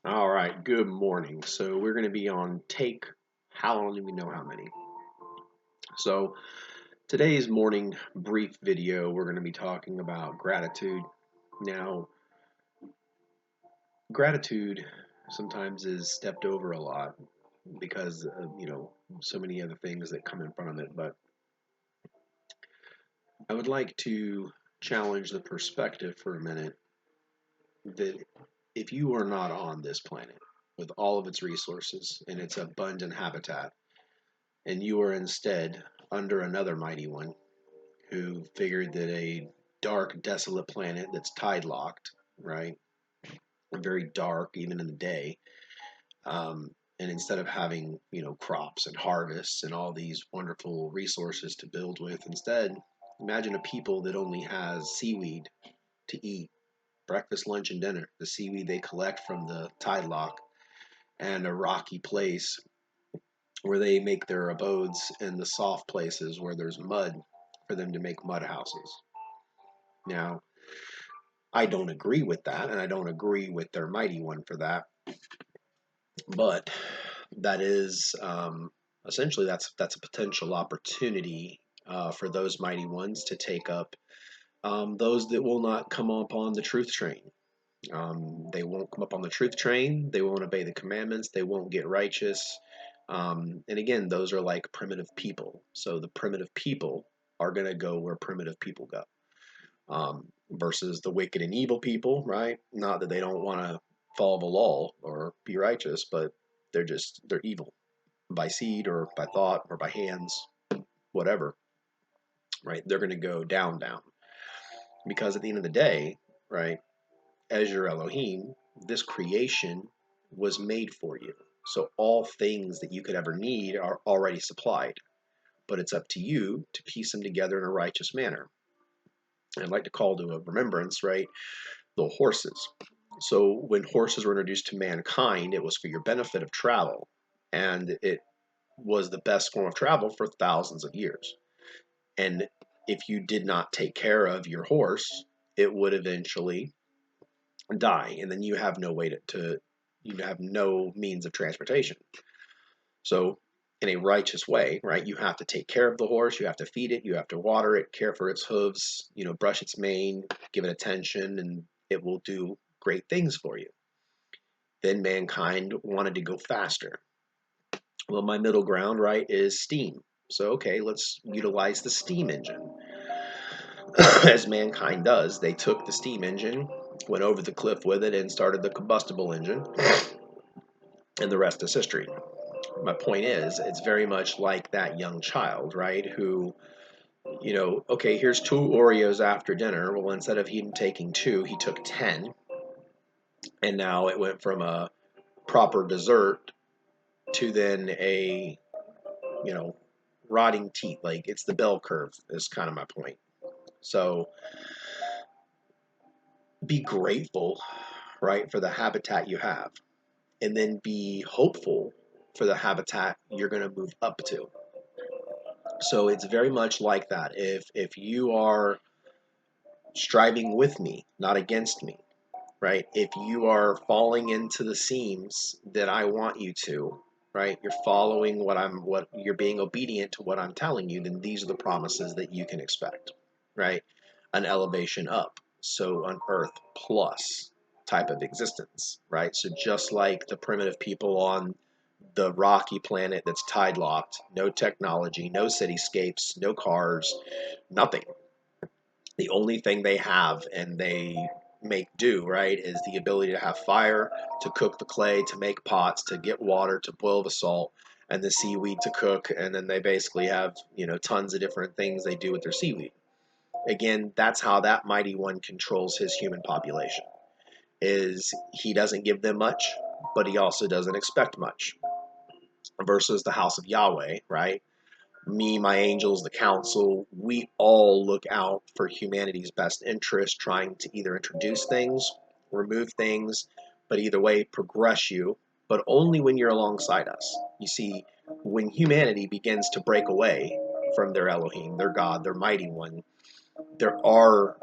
All right, good morning. So we're going to be on take how long do we know how many? So today's morning brief video, we're going to be talking about gratitude. Now, gratitude sometimes is stepped over a lot because of, so many other things that come in front of it, but I would like to challenge the perspective for a minute that if you are not on this planet with all of its resources and its abundant habitat, and you are instead under another mighty one who figured that a dark, desolate planet that's tide locked, right? Very dark, even in the day. And instead of having, crops and harvests and all these wonderful resources to build with, instead, imagine a people that only has seaweed to eat breakfast, lunch, and dinner. The seaweed they collect from the tide lock and a rocky place where they make their abodes in the soft places where there's mud for them to make mud houses. Now, I don't agree with that, and I don't agree with their mighty one for that. But that is essentially that's a potential opportunity for those mighty ones to take up those that will not come up on the truth train. They won't come up on the truth train. They won't obey the commandments. They won't get righteous. And again, those are like primitive people. So the primitive people are going to go where primitive people go. Versus the wicked and evil people, right? Not that they don't want to follow the law or be righteous, but they're evil by seed or by thought or by hands, whatever, right? They're going to go down, down. Because at the end of the day, right, as your Elohim, this creation was made for you. So all things that you could ever need are already supplied. But it's up to you to piece them together in a righteous manner. I'd like to call to a remembrance, right, the horses. So when horses were introduced to mankind, it was for your benefit of travel. And it was the best form of travel for thousands of years. And if you did not take care of your horse, it would eventually die. And then you have no way to you have no means of transportation. So in a righteous way, right, you have to take care of the horse, you have to feed it, you have to water it, care for its hooves, brush its mane, give it attention, and it will do great things for you. Then mankind wanted to go faster. Well, my middle ground, right, is steam. So, okay, let's utilize the steam engine. As mankind does, they took the steam engine, went over the cliff with it, and started the combustible engine, and the rest is history. My point is, it's very much like that young child, right, who, okay, here's 2 Oreos after dinner. Well, instead of him taking 2, he took 10, and now it went from a proper dessert to then a, you know, rotting teeth. Like, it's the bell curve is kind of my point. So be grateful, right, for the habitat you have, and then be hopeful for the habitat you're going to move up to. So it's very much like that. If you are striving with me, not against me, right? If you are falling into the seams that I want you to, right? You're following what you're being obedient to what I'm telling you, then these are the promises that you can expect, right? An elevation up. So an earth plus type of existence, right? So just like the primitive people on the rocky planet that's tide locked, no technology, no cityscapes, no cars, nothing. The only thing they have and they make do, right, is the ability to have fire, to cook the clay, to make pots, to get water, to boil the salt, and the seaweed to cook, and then they basically have, tons of different things they do with their seaweed. Again, that's how that mighty one controls his human population. Is he doesn't give them much, but he also doesn't expect much. Versus the house of Yahweh, right? Me, my angels, the council, we all look out for humanity's best interest, trying to either introduce things, remove things, but either way, progress you, but only when you're alongside us. You see, when humanity begins to break away from their Elohim, their God, their mighty one, there are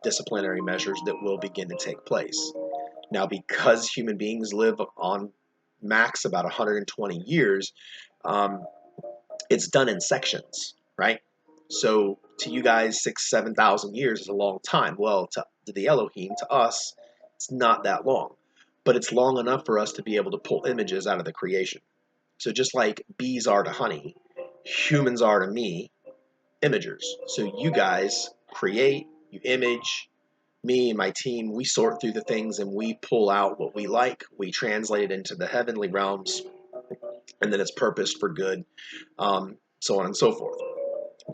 disciplinary measures that will begin to take place. Now, because human beings live on max about 120 years, um, it's done in sections, right? So to you guys, 7,000 years is a long time. Well, to the Elohim, to us, it's not that long, but it's long enough for us to be able to pull images out of the creation. So just like bees are to honey, humans are to me, imagers. So you guys create, you image, me and my team, we sort through the things and we pull out what we like, we translate it into the heavenly realms, and then it's purposed for good, so on and so forth.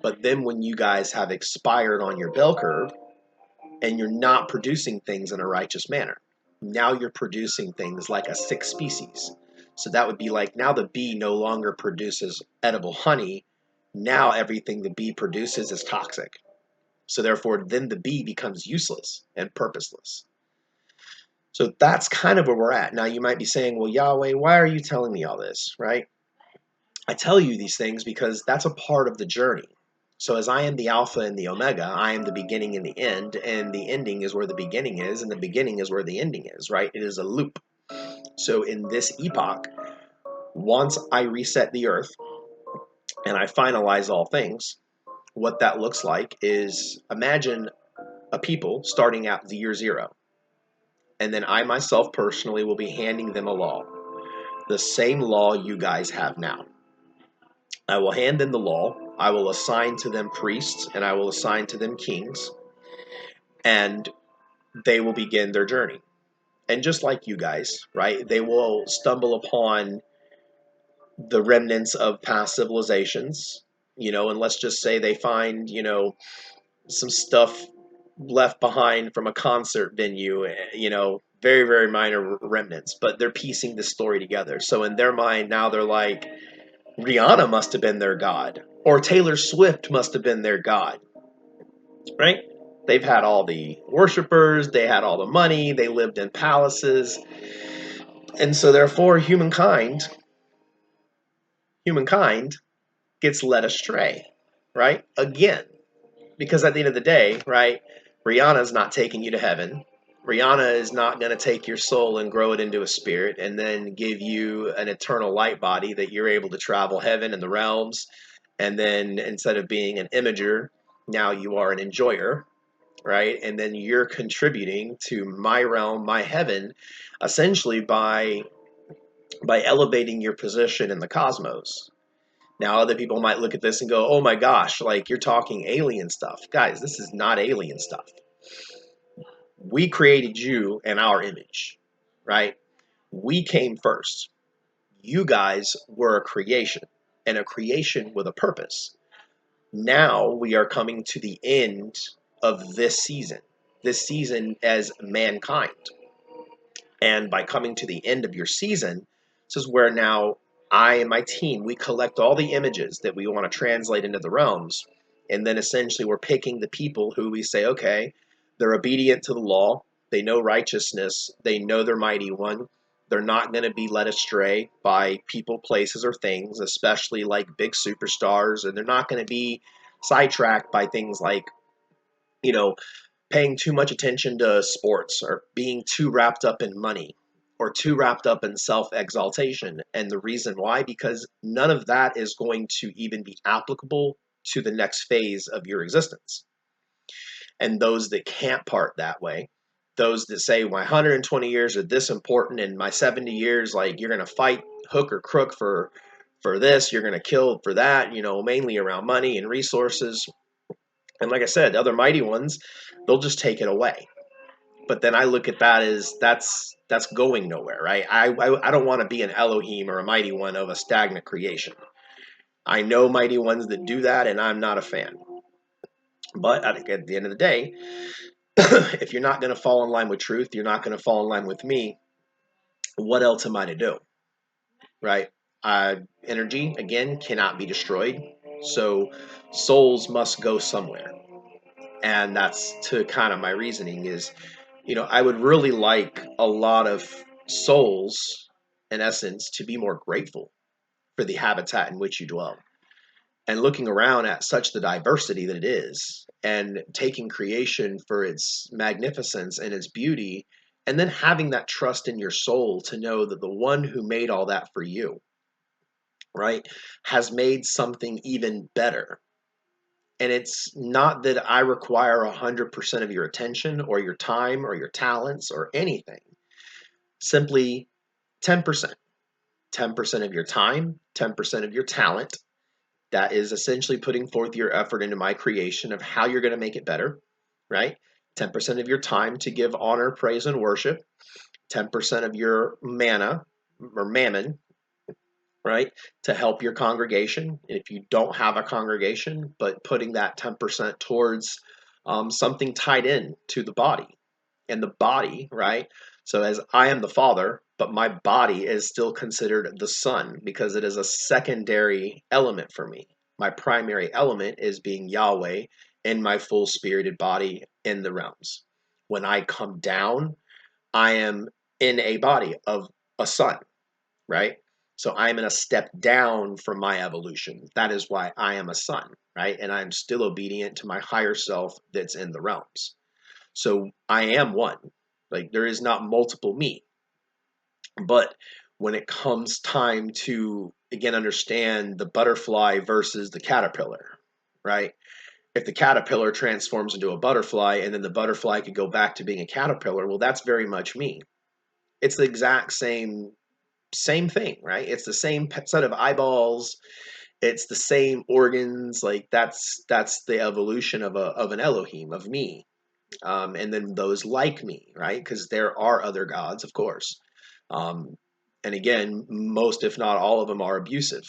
But then when you guys have expired on your bell curve and you're not producing things in a righteous manner, now you're producing things like a sixth species. So that would be like now the bee no longer produces edible honey. Now everything the bee produces is toxic. So therefore, then the bee becomes useless and purposeless. So that's kind of where we're at. Now you might be saying, well, Yahweh, why are you telling me all this, right? I tell you these things because that's a part of the journey. So as I am the Alpha and the Omega, I am the beginning and the end, and the ending is where the beginning is, and the beginning is where the ending is, right? It is a loop. So in this epoch, once I reset the earth and I finalize all things, what that looks like is imagine a people starting at the year zero. And then I myself personally will be handing them a law, the same law you guys have now. I will hand them the law. I will assign to them priests and I will assign to them kings, and they will begin their journey. And just like you guys, right, they will stumble upon the remnants of past civilizations, and let's just say they find, some stuff left behind from a concert venue, very, very minor remnants, but they're piecing the story together. So in their mind, now they're like, Rihanna must have been their god, or Taylor Swift must have been their god, right? They've had all the worshipers, they had all the money, they lived in palaces, and so therefore humankind gets led astray, right? Again, because at the end of the day, right, Rihanna's not taking you to heaven. Rihanna is not going to take your soul and grow it into a spirit and then give you an eternal light body that you're able to travel heaven and the realms. And then instead of being an imager, now you are an enjoyer, right? And then you're contributing to my realm, my heaven, essentially by elevating your position in the cosmos. Now, other people might look at this and go, oh my gosh, like you're talking alien stuff. Guys, this is not alien stuff. We created you in our image, right? We came first. You guys were a creation, and a creation with a purpose. Now we are coming to the end of this season as mankind. And by coming to the end of your season, this is where now I and my team, we collect all the images that we want to translate into the realms. And then essentially we're picking the people who we say, okay, they're obedient to the law. They know righteousness. They know their mighty one. They're not going to be led astray by people, places, or things, especially like big superstars. And they're not going to be sidetracked by things like, you know, paying too much attention to sports or being too wrapped up in money or too wrapped up in self-exaltation. And the reason why, because none of that is going to even be applicable to the next phase of your existence. And those that can't part that way, those that say my 120 years are this important and my 70 years, like you're going to fight hook or crook for this, you're going to kill for that, mainly around money and resources. And like I said, the other mighty ones, they'll just take it away. But then I look at that as that's going nowhere, right? I don't want to be an Elohim or a mighty one of a stagnant creation. I know mighty ones that do that, and I'm not a fan. But I think at the end of the day, if you're not going to fall in line with truth, you're not going to fall in line with me. What else am I to do, right? Energy again cannot be destroyed, so souls must go somewhere, and that's to kind of my reasoning is I would really like a lot of souls, in essence, to be more grateful for the habitat in which you dwell. And looking around at such the diversity that it is, and taking creation for its magnificence and its beauty, And then having that trust in your soul to know that the one who made all that for you, right, has made something even better. And it's not that I require 100% of your attention or your time or your talents or anything. Simply 10%. 10% of your time, 10% of your talent. That is essentially putting forth your effort into my creation of how you're going to make it better, right? 10% of your time to give honor, praise, and worship. 10% of your manna or mammon, right, to help your congregation. If you don't have a congregation, but putting that 10% towards something tied in to the body. And the body, right? So as I am the father, but my body is still considered the son because it is a secondary element for me. My primary element is being Yahweh in my full spirited body in the realms. When I come down, I am in a body of a son, right? So I am in a step down from my evolution. That is why I am a son, right? And I'm still obedient to my higher self that's in the realms. So I am one. Like there is not multiple me. But when it comes time to again understand the butterfly versus the caterpillar, right? If the caterpillar transforms into a butterfly and then the butterfly could go back to being a caterpillar, well, that's very much me. It's the exact same thing, right? It's the same set of eyeballs. It's the same organs. Like that's the evolution of an Elohim of me. And then those like me, right? Because there are other gods, of course. Um, and again, most, if not all of them, are abusive.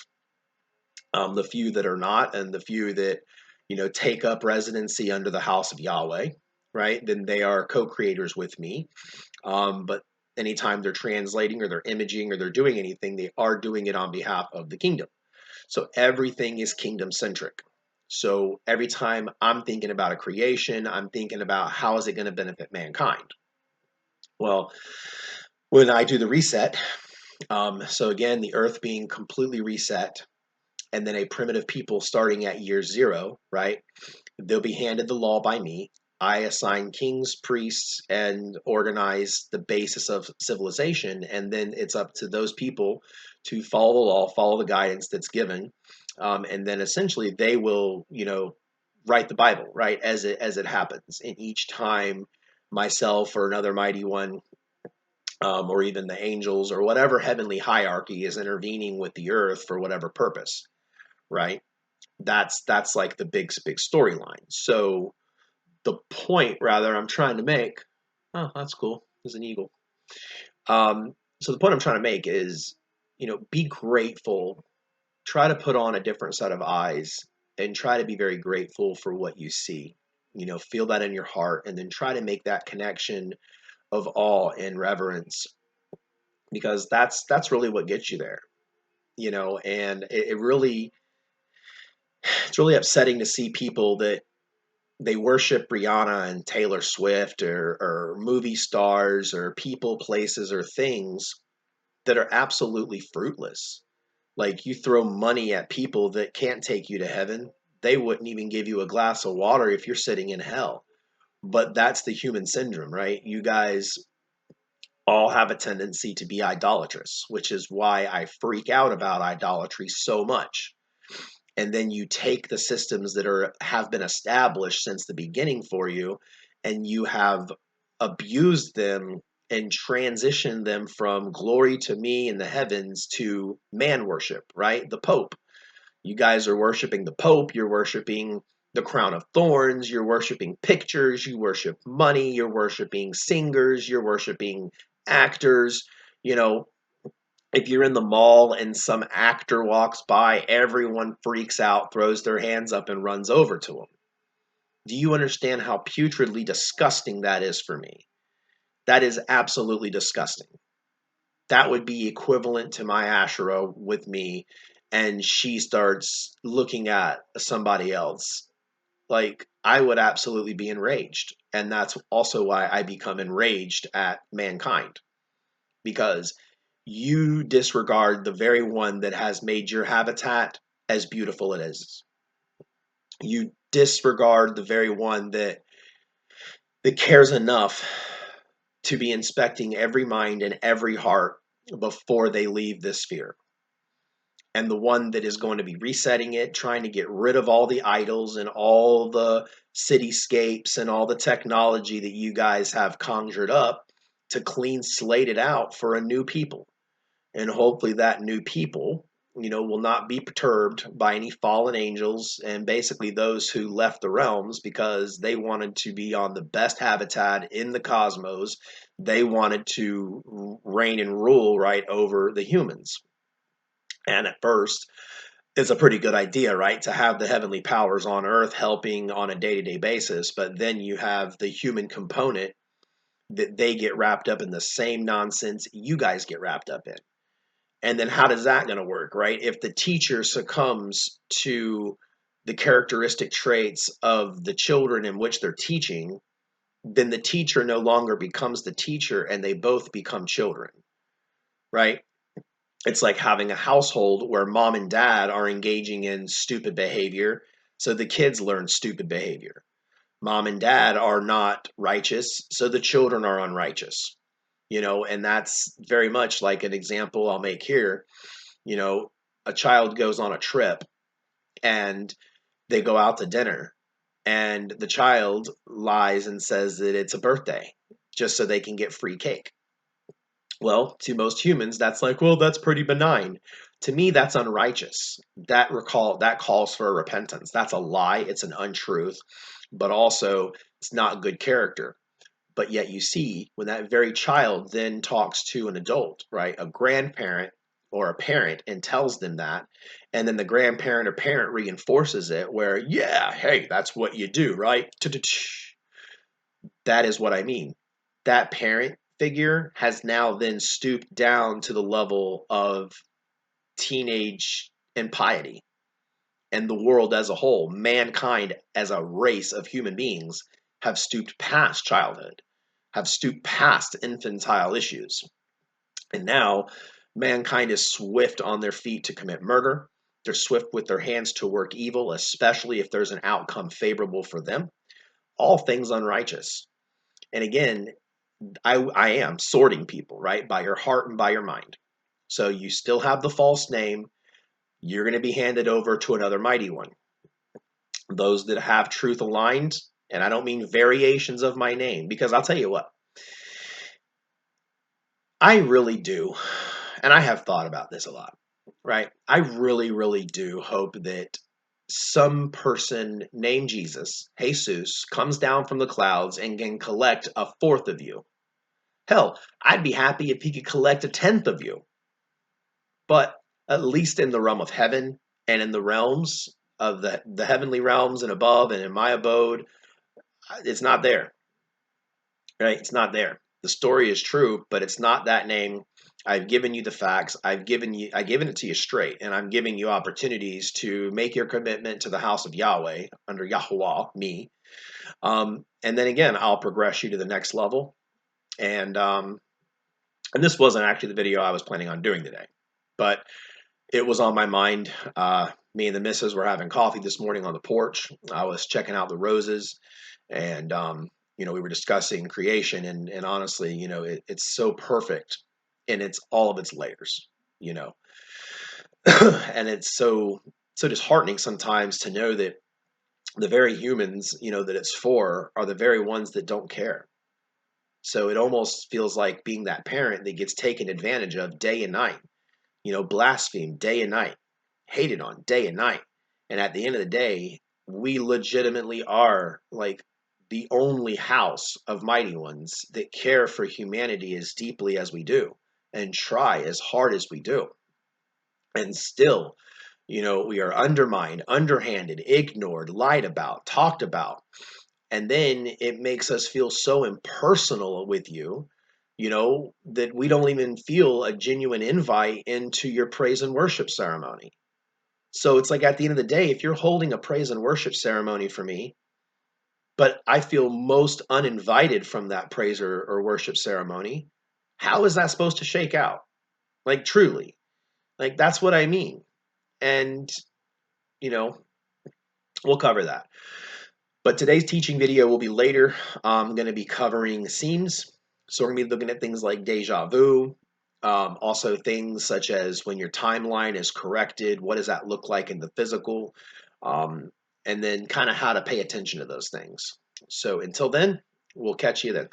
The few that are not, and the few that take up residency under the house of Yahweh, right? Then they are co-creators with me. But anytime they're translating or they're imaging or they're doing anything, they are doing it on behalf of the kingdom. So everything is kingdom centric. So every time I'm thinking about a creation, I'm thinking about how is it going to benefit mankind. Well, when I do the reset, so again, the earth being completely reset, and then a primitive people starting at year zero, right? They'll be handed the law by me. I assign kings, priests, and organize the basis of civilization. And then it's up to those people to follow the law, follow the guidance that's given. And then essentially they will, write the Bible, right, as it happens. And each time myself or another mighty one, or even the angels or whatever heavenly hierarchy is intervening with the earth for whatever purpose, right? That's like the big storyline. So the point rather I'm trying to make, oh, that's cool. There's an eagle. So the point I'm trying to make is, be grateful. Try to put on a different set of eyes and try to be very grateful for what you see. Feel that in your heart and then try to make that connection of awe and reverence because that's really what gets you there. And it really it's really upsetting to see people that they worship Rihanna and Taylor Swift or movie stars or people, places, or things that are absolutely fruitless. Like you throw money at people that can't take you to heaven. They wouldn't even give you a glass of water if you're sitting in hell. But that's the human syndrome, right? You guys all have a tendency to be idolatrous, which is why I freak out about idolatry so much. And then you take the systems that have been established since the beginning for you and you have abused them and transitioned them from glory to me in the heavens to man worship, right? The Pope. You guys are worshiping the Pope, you're worshiping the crown of thorns, you're worshiping pictures, you worship money, you're worshiping singers, you're worshiping actors. you know if you're in the mall and some actor walks by, everyone freaks out, throws their hands up, and runs over to him. Do you understand how putridly disgusting that is for me? That is absolutely disgusting. That would be equivalent to my Asherah with me, and she starts looking at somebody else. Like, I would absolutely be enraged. And that's also why I become enraged at mankind. Because you disregard the very one that has made your habitat as beautiful as it is. You disregard the very one that cares enough to be inspecting every mind and every heart before they leave this sphere. And the one that is going to be resetting it, trying to get rid of all the idols and all the cityscapes and all the technology that you guys have conjured up to clean slate it out for a new people. And hopefully that new people, will not be perturbed by any fallen angels and basically those who left the realms because they wanted to be on the best habitat in the cosmos. They wanted to reign and rule right over the humans. And at first, it's a pretty good idea, right? To have the heavenly powers on earth helping on a day to day basis. But then you have the human component that they get wrapped up in the same nonsense you guys get wrapped up in. And then how does that going to work, right? If the teacher succumbs to the characteristic traits of the children in which they're teaching, then the teacher no longer becomes the teacher and they both become children, right? It's like having a household where mom and dad are engaging in stupid behavior, so the kids learn stupid behavior. Mom and dad are not righteous, so the children are unrighteous. And that's very much like an example I'll make here. You know, a child goes on a trip and they go out to dinner, and the child lies and says that it's a birthday just so they can get free cake. Well, to most humans, that's like, well, that's pretty benign. To me, that's unrighteous. That calls for repentance. That's a lie. It's an untruth, but also it's not good character. But yet you see when that very child then talks to an adult, right? A grandparent or a parent and tells them that, and then the grandparent or parent reinforces it where, yeah, hey, that's what you do, right? That is what I mean. That parent figure has now then stooped down to the level of teenage impiety, and the world as a whole, mankind as a race of human beings, have stooped past childhood, have stooped past infantile issues. And now mankind is swift on their feet to commit murder. They're swift with their hands to work evil, especially if there's an outcome favorable for them. All things unrighteous. And again, I am sorting people, right? By your heart and by your mind. So you still have the false name. You're going to be handed over to another mighty one. Those that have truth aligned, and I don't mean variations of my name, because I'll tell you what, I really do, and I have thought about this a lot, right? I really, really do hope that some person named Jesus, comes down from the clouds and can collect a fourth of you. Hell, I'd be happy if he could collect a tenth of you. But at least in the realm of heaven and in the realms of the heavenly realms and above and in my abode, it's not there, right? It's not there. The story is true, but it's not that name. I've given you the facts. I've given it to you straight, and I'm giving you opportunities to make your commitment to the house of Yahweh under Yahuwah, me. And then again, I'll progress you to the next level. And this wasn't actually the video I was planning on doing today, but it was on my mind. Me and the missus were having coffee this morning on the porch. I was checking out the roses, and we were discussing creation. And honestly, it's so perfect in all of its layers. You know, and it's so disheartening sometimes to know that the very humans, that it's for, are the very ones that don't care. So it almost feels like being that parent that gets taken advantage of day and night. Blasphemed day and night, hated on day and night. And at the end of the day, we legitimately are like the only house of mighty ones that care for humanity as deeply as we do and try as hard as we do. And still, we are undermined, underhanded, ignored, lied about, talked about. And then it makes us feel so impersonal with you, that we don't even feel a genuine invite into your praise and worship ceremony. So it's like at the end of the day, if you're holding a praise and worship ceremony for me, but I feel most uninvited from that praise or worship ceremony, how is that supposed to shake out? Like truly, like that's what I mean. And, you know, we'll cover that. But today's teaching video will be later. I'm going to be covering seams. So we're going to be looking at things like deja vu, also things such as when your timeline is corrected, what does that look like in the physical, um, and then kind of how to pay attention to those things. So until then, we'll catch you then.